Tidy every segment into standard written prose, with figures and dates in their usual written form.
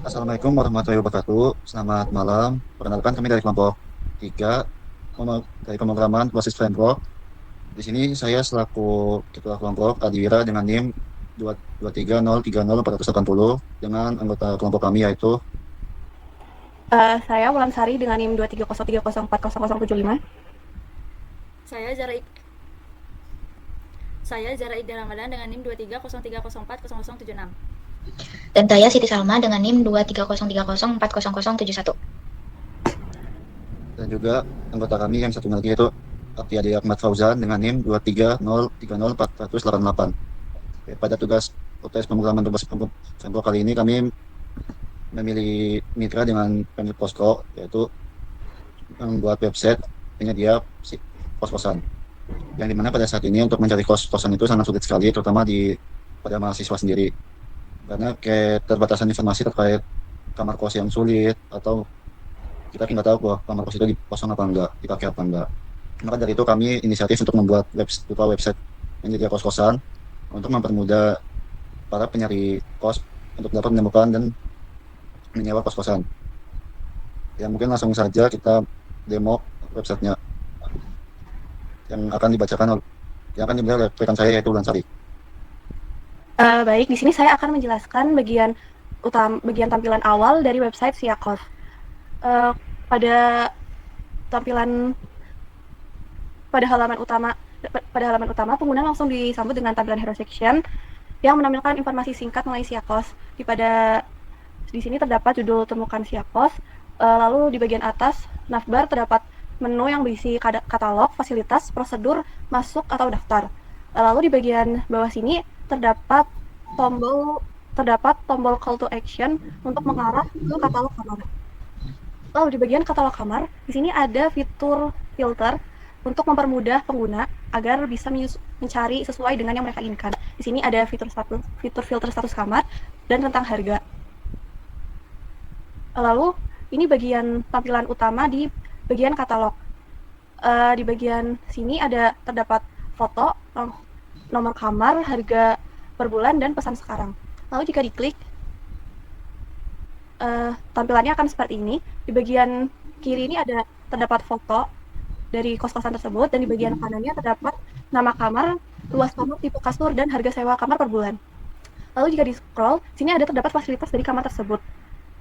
Assalamualaikum warahmatullahi wabarakatuh. Selamat malam. Perkenalkan kami dari kelompok 3 dari pemrograman Proses Framework. Di sini saya selaku ketua kelompok Adiwira dengan NIM 2303040 dengan anggota kelompok kami yaitu Saya Wulan Sari dengan NIM 23030404075. Saya Zara saya Zara Ida Ramadan dengan NIM 23030404076. Dan saya Siti Salma dengan NIM 230304071. dan juga anggota kami yang satu lagi yaitu Apriadi Ahmad Fauzan dengan NIM 230304048. Pada tugas UTS pemrograman berbasis Framework kali ini kami memilih mitra dengan Pemkot Posko yaitu membuat website penyedia kos-kosan. Yang dimana pada saat ini untuk mencari kos-kosan itu sangat sulit sekali, terutama pada mahasiswa sendiri. Karena keterbatasan informasi terkait kamar kos yang sulit, atau kita nggak tahu bahwa kamar kos itu kosong apa enggak, dipakai apa enggak. Maka dari itu kami inisiatif untuk membuat website penyedia kos-kosan untuk mempermudah para penyari kos untuk dapat menemukan dan menyewa kos-kosan. Ya mungkin langsung saja kita demo websitenya yang akan dimulai oleh rekan saya yaitu Wulan Sari. Baik, di sini saya akan menjelaskan bagian tampilan awal dari website Siakos. Uh, pada tampilan pada halaman utama pengguna langsung disambut dengan tampilan hero section yang menampilkan informasi singkat mengenai Siakos. Di sini terdapat judul temukan Siakos. Lalu di bagian atas navbar terdapat menu yang berisi katalog, fasilitas, prosedur, masuk atau daftar. Lalu di bagian bawah sini terdapat tombol call to action untuk mengarah ke katalog kamar. Lalu di bagian katalog kamar, di sini ada fitur filter untuk mempermudah pengguna agar bisa mencari sesuai dengan yang mereka inginkan. Di sini ada fitur filter status kamar dan tentang harga. Lalu ini bagian tampilan utama di bagian katalog. Di bagian sini terdapat foto, nomor kamar, harga per bulan, dan pesan sekarang. Lalu jika diklik, tampilannya akan seperti ini. Di bagian kiri ini terdapat foto dari kos-kosan tersebut, dan di bagian kanannya terdapat nama kamar, luas kamar, tipe kasur, dan harga sewa kamar per bulan. Lalu jika di-scroll, sini terdapat fasilitas dari kamar tersebut.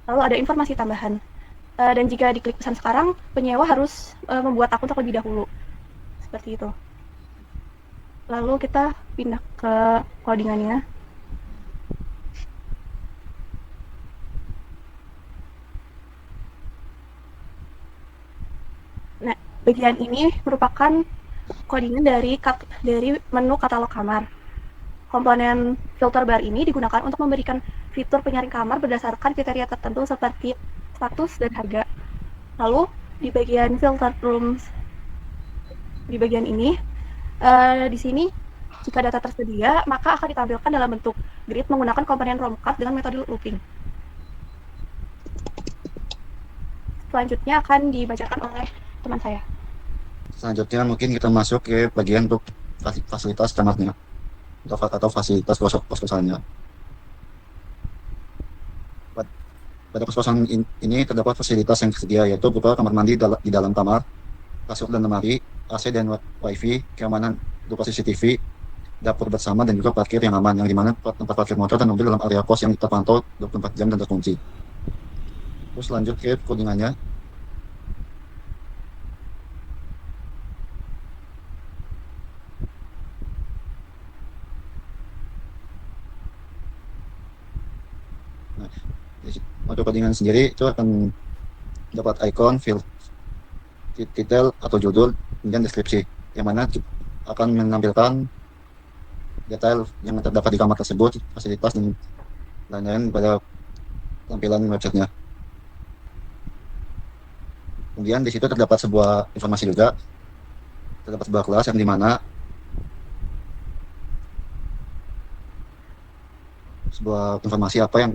Lalu ada informasi tambahan. Dan jika diklik pesan sekarang, penyewa harus membuat akun terlebih dahulu. Seperti itu. Lalu kita pindah ke codingannya. Nah, bagian ini merupakan codingan dari menu katalog kamar. Komponen filter bar ini digunakan untuk memberikan fitur penyaring kamar berdasarkan kriteria tertentu seperti status dan harga. Lalu di bagian filter rooms, di bagian ini, di sini jika data tersedia maka akan ditampilkan dalam bentuk grid menggunakan komponen room card dengan metode looping. Selanjutnya akan dibacakan oleh teman saya. Selanjutnya mungkin kita masuk ke bagian untuk fasilitas kamarnya atau fasilitas kos-kosannya. Pada kos-kosan ini terdapat fasilitas yang tersedia yaitu berupa kamar mandi di dalam kamar, kasur dan lemari, AC dan WiFi, keamanan berupa CCTV, dapur bersama, dan juga parkir yang aman, yang dimana tempat parkir motor dan mobil dalam area kos yang terpantau 24 jam dan terkunci. Terus lanjut ke codingannya. Nah, untuk codingan sendiri itu akan dapat ikon, titel atau judul, kemudian deskripsi, yang mana akan menampilkan detail yang terdapat di kamar tersebut, fasilitas dan lain-lain pada tampilan websitenya. Kemudian di situ terdapat sebuah informasi juga, terdapat sebuah kelas yang dimana sebuah informasi apa yang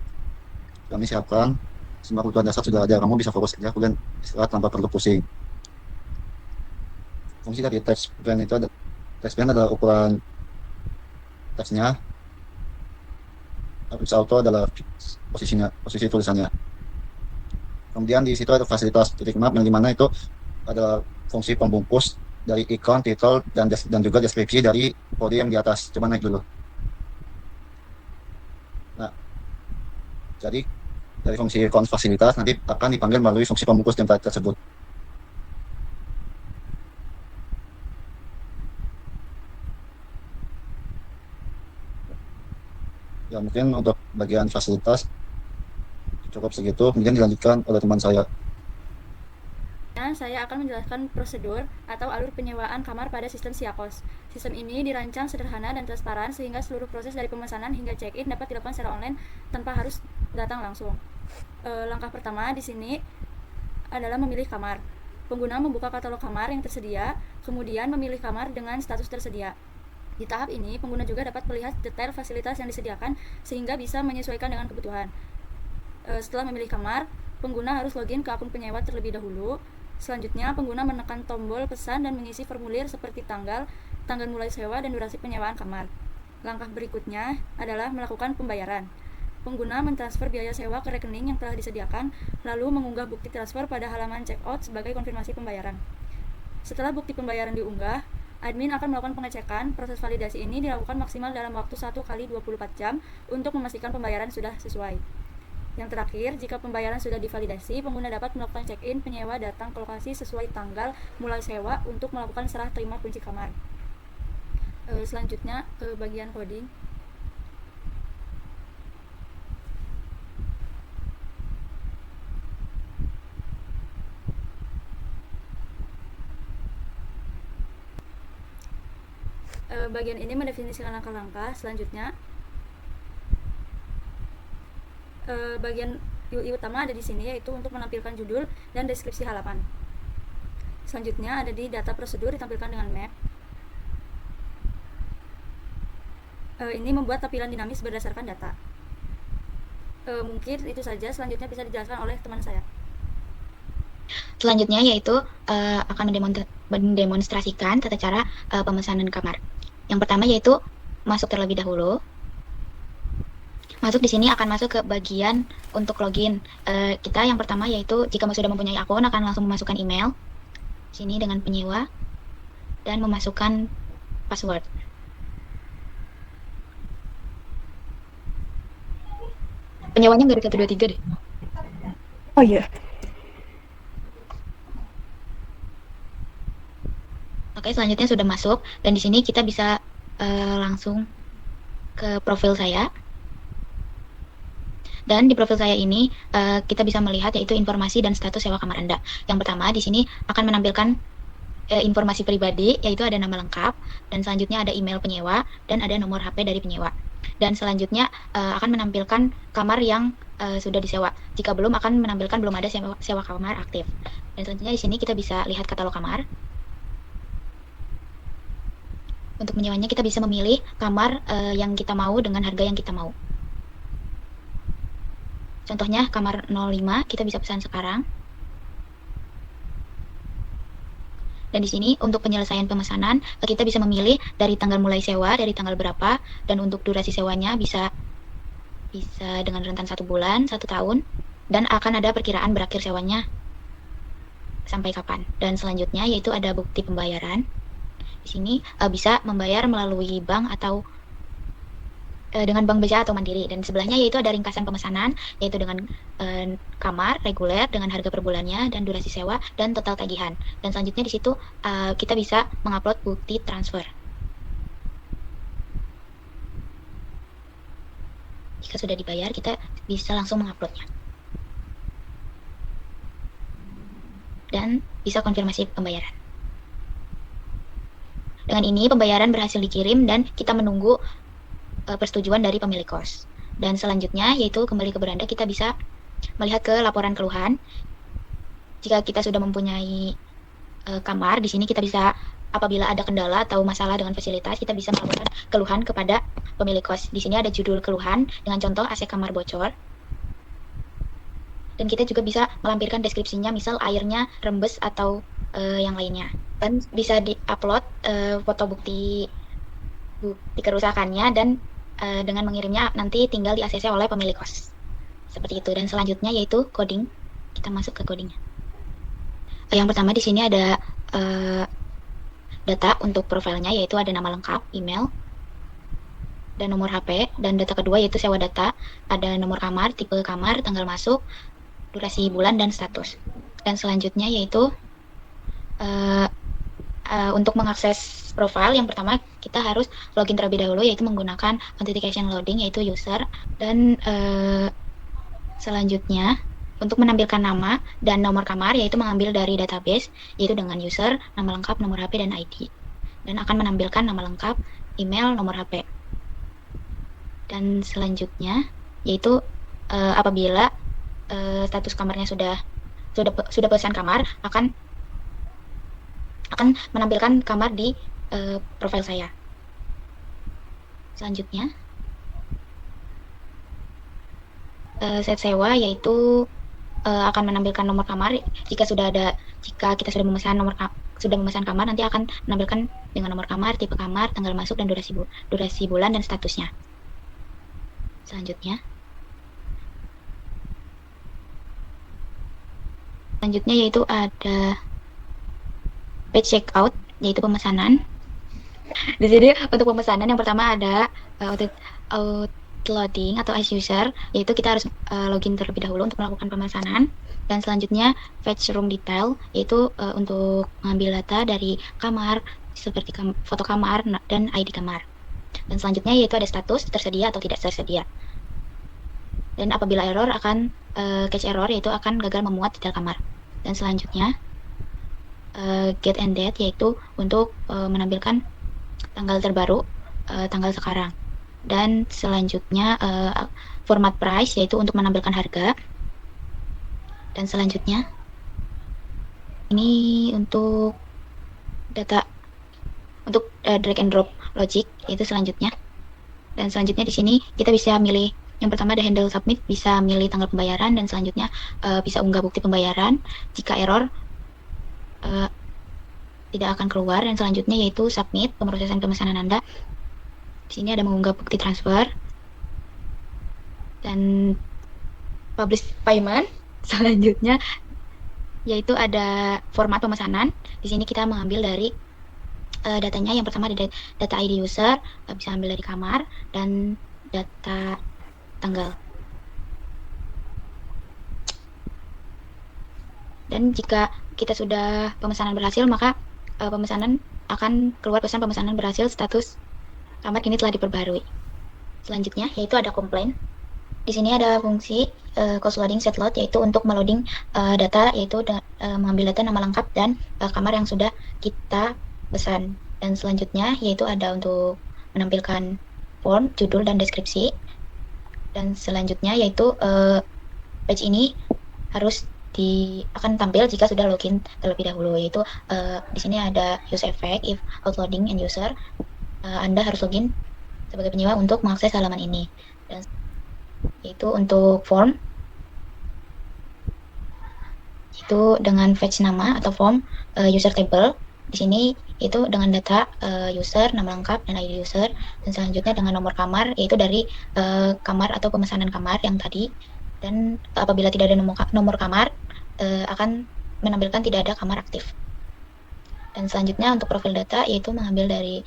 kami siapkan. Semua kebutuhan dasar sudah ada, kamu bisa fokus saja kemudian istirahat tanpa perlu pusing. Fungsi dari text band itu adalah ukuran teksnya Fix auto adalah posisi tulisannya. Kemudian di situ ada fasilitas titik map yang dimana itu ada fungsi pembungkus dari ikon, title, dan juga deskripsi dari kode yang di atas. Coba naik dulu. Nah, jadi dari fungsi ikon fasilitas nanti akan dipanggil melalui fungsi pembungkus template tersebut. Ya mungkin untuk bagian fasilitas cukup segitu, kemudian dilanjutkan oleh teman saya. Saya akan menjelaskan prosedur atau alur penyewaan kamar pada sistem Siakos. Sistem ini dirancang sederhana dan transparan sehingga seluruh proses dari pemesanan hingga check-in dapat dilakukan secara online tanpa harus datang langsung. Langkah pertama di sini adalah memilih kamar. Pengguna membuka katalog kamar yang tersedia, kemudian memilih kamar dengan status tersedia. Di tahap ini, pengguna juga dapat melihat detail fasilitas yang disediakan sehingga bisa menyesuaikan dengan kebutuhan. Setelah memilih kamar, pengguna harus login ke akun penyewa terlebih dahulu. Selanjutnya, pengguna menekan tombol pesan dan mengisi formulir seperti tanggal mulai sewa, dan durasi penyewaan kamar. Langkah berikutnya adalah melakukan pembayaran. Pengguna mentransfer biaya sewa ke rekening yang telah disediakan, lalu mengunggah bukti transfer pada halaman checkout sebagai konfirmasi pembayaran. Setelah bukti pembayaran diunggah, admin akan melakukan pengecekan. Proses validasi ini dilakukan maksimal dalam waktu 1 kali 24 jam untuk memastikan pembayaran sudah sesuai. Yang terakhir, jika pembayaran sudah divalidasi, pengguna dapat melakukan check-in, penyewa datang ke lokasi sesuai tanggal mulai sewa untuk melakukan serah terima kunci kamar. Selanjutnya ke bagian coding. Bagian ini mendefinisikan langkah-langkah. Selanjutnya, bagian UI utama ada di sini, yaitu untuk menampilkan judul dan deskripsi halaman. Selanjutnya ada di data prosedur ditampilkan dengan map. Ini membuat tampilan dinamis berdasarkan data. Mungkin itu saja. Selanjutnya bisa dijelaskan oleh teman saya. Selanjutnya yaitu akan mendemonstrasikan tata cara pemesanan kamar. Yang pertama yaitu masuk terlebih dahulu. Masuk di sini akan masuk ke bagian untuk login. Kita yang pertama yaitu jika sudah mempunyai akun akan langsung memasukkan email. Sini dengan penyewa dan memasukkan password. Penyewanya nggak ada 123 deh. Oh iya. Oke, selanjutnya sudah masuk dan di sini kita bisa langsung ke profil saya. Dan di profil saya ini kita bisa melihat yaitu informasi dan status sewa kamar Anda. Yang pertama di sini akan menampilkan informasi pribadi, yaitu ada nama lengkap, dan selanjutnya ada email penyewa dan ada nomor HP dari penyewa. Dan selanjutnya akan menampilkan kamar yang sudah disewa. Jika belum akan menampilkan belum ada sewa kamar aktif. Dan selanjutnya di sini kita bisa lihat katalog kamar. Untuk menyewanya kita bisa memilih kamar yang kita mau dengan harga yang kita mau. Contohnya kamar 05 kita bisa pesan sekarang. Dan di sini untuk penyelesaian pemesanan kita bisa memilih dari tanggal mulai sewa, dari tanggal berapa, dan untuk durasi sewanya bisa dengan rentan 1 bulan, 1 tahun, dan akan ada perkiraan berakhir sewanya sampai kapan. Dan selanjutnya yaitu ada bukti pembayaran. Di sini bisa membayar melalui bank atau dengan Bank BCA atau Mandiri, dan sebelahnya yaitu ada ringkasan pemesanan yaitu dengan kamar reguler dengan harga per bulannya dan durasi sewa dan total tagihan. Dan selanjutnya di situ kita bisa mengupload bukti transfer. Jika sudah dibayar kita bisa langsung menguploadnya dan bisa konfirmasi pembayaran. Dengan ini pembayaran berhasil dikirim dan kita menunggu persetujuan dari pemilik kos. Dan selanjutnya yaitu kembali ke beranda, kita bisa melihat ke laporan keluhan. Jika kita sudah mempunyai kamar, di sini kita bisa apabila ada kendala atau masalah dengan fasilitas, kita bisa melakukan keluhan kepada pemilik kos. Di sini ada judul keluhan dengan contoh AC kamar bocor. Dan kita juga bisa melampirkan deskripsinya, misal airnya rembes atau yang lainnya. Dan bisa di-upload foto bukti kerusakannya dan dengan mengirimnya nanti tinggal di-ACC oleh pemilik kos. Seperti itu. Dan selanjutnya yaitu coding. Kita masuk ke codingnya. Yang pertama di sini ada data untuk profilnya, yaitu ada nama lengkap, email, dan nomor HP. Dan data kedua yaitu sewa data, ada nomor kamar, tipe kamar, tanggal masuk, durasi bulan, dan status. Dan selanjutnya yaitu untuk mengakses profil, yang pertama kita harus login terlebih dahulu, yaitu menggunakan authentication loading, yaitu user. Dan selanjutnya untuk menampilkan nama dan nomor kamar, yaitu mengambil dari database, yaitu dengan user, nama lengkap, nomor HP, dan ID. Dan akan menampilkan nama lengkap, email, nomor HP. Dan selanjutnya yaitu apabila status kamarnya sudah pesan kamar, akan menampilkan kamar di profil saya. Selanjutnya set sewa, yaitu akan menampilkan nomor kamar. Jika kita sudah memesan kamar, nanti akan menampilkan dengan nomor kamar, tipe kamar, tanggal masuk, dan durasi bulan, dan statusnya. Selanjutnya yaitu ada page checkout, yaitu pemesanan. Di sini untuk pemesanan yang pertama ada outloading atau as user, yaitu kita harus login terlebih dahulu untuk melakukan pemesanan. Dan selanjutnya fetch room detail, yaitu untuk mengambil data dari kamar seperti foto kamar dan ID kamar. Dan selanjutnya yaitu ada status, tersedia atau tidak tersedia. Dan apabila error akan catch error, yaitu akan gagal memuat detail kamar. Dan selanjutnya get and date, yaitu untuk menampilkan tanggal terbaru, tanggal sekarang. Dan selanjutnya format price, yaitu untuk menampilkan harga. Dan selanjutnya ini untuk data untuk drag and drop logic, yaitu selanjutnya. Dan selanjutnya di sini kita bisa milih, yang pertama ada handle submit, bisa milih tanggal pembayaran, dan selanjutnya bisa unggah bukti pembayaran. Jika error tidak akan keluar. Dan selanjutnya yaitu submit, pemrosesan pemesanan Anda. Di sini ada mengunggah bukti transfer dan publish payment. Selanjutnya yaitu ada format pemesanan. Di sini kita mengambil dari datanya. Yang pertama ada data ID user, bisa ambil dari kamar, dan data tanggal. Dan jika kita sudah pemesanan berhasil, maka pemesanan akan keluar pesan pemesanan berhasil, status kamar kini telah diperbarui. Selanjutnya yaitu ada komplain. Di sini ada fungsi cost loading set load, yaitu untuk meloading data, yaitu mengambil data nama lengkap dan kamar yang sudah kita pesan. Dan selanjutnya yaitu ada untuk menampilkan form, judul, dan deskripsi. Dan selanjutnya yaitu page ini akan tampil jika sudah login terlebih dahulu, yaitu di sini ada use effect if outloading and user. Anda harus login sebagai penyewa untuk mengakses halaman ini. Dan yaitu untuk form, itu dengan fetch nama atau form user table. Di sini itu dengan data user, nama lengkap, dan ID user. Dan selanjutnya dengan nomor kamar, yaitu dari kamar atau pemesanan kamar yang tadi. Dan apabila tidak ada nomor kamar, akan menampilkan tidak ada kamar aktif. Dan selanjutnya untuk profil data, yaitu mengambil dari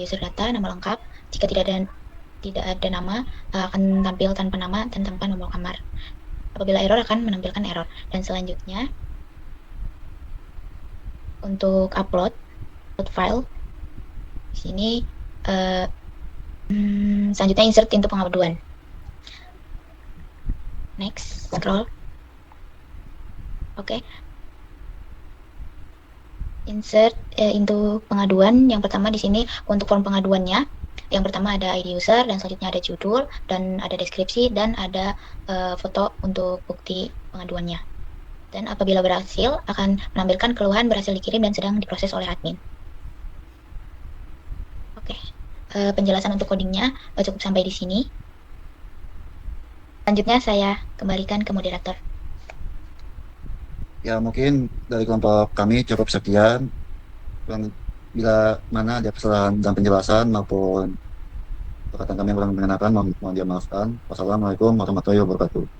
user data, nama lengkap. Jika tidak ada nama, akan tampil tanpa nama dan tanpa nomor kamar. Apabila error akan menampilkan error. Dan selanjutnya untuk upload file, di sini selanjutnya insert into pengaduan. Next, scroll. Oke. Insert into pengaduan. Yang pertama di sini untuk form pengaduannya. Yang pertama ada ID user, dan selanjutnya ada judul, dan ada deskripsi, dan ada foto untuk bukti pengaduannya. Dan apabila berhasil, akan menampilkan keluhan berhasil dikirim dan sedang diproses oleh admin. Oke. Penjelasan untuk codingnya cukup sampai di sini. Selanjutnya saya kembalikan ke moderator. Ya mungkin dari kelompok kami cukup sekian. Bila mana ada kesalahan dalam penjelasan maupun Perkataan kami yang kurang mengenakan, mohon dimaafkan. Wassalamualaikum warahmatullahi wabarakatuh.